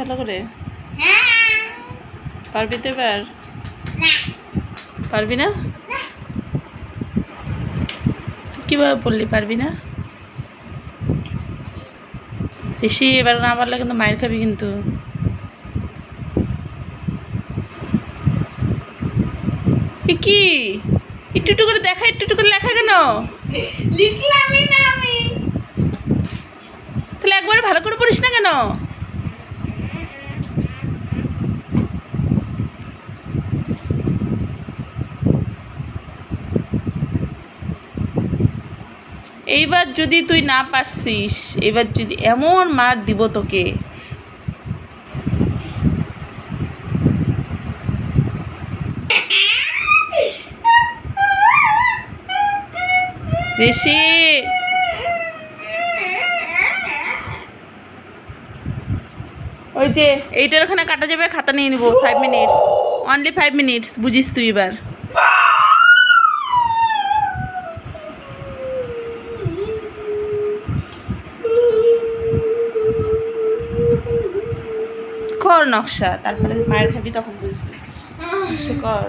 ভালো করে? পারবি তো এবার? পারবি না? কিভাবে পড়লি পারবি না? ঋষি এবার না পারলে কিন্তু মায়ের খাবি কিন্তু। কি একটু একটু করে দেখা, একটু একটু করে লেখা কেন? লিখলামই না আমি। তাহলে একবারে ভালো করে পড়িস না কেন? এইবার যদি তুই না পারছিস, এবার যদি এমন মার দিব তোকে। ঋষি ওই যে এইটার ওখানে কাটা যাবে, খাতা নিয়ে নিব। 5 মিনিটস, অনলি 5 মিনিটস, বুঝিস তুই এবার। কর নকশা, তারপরে মায়ের খাবি তখন বুঝবি। কর।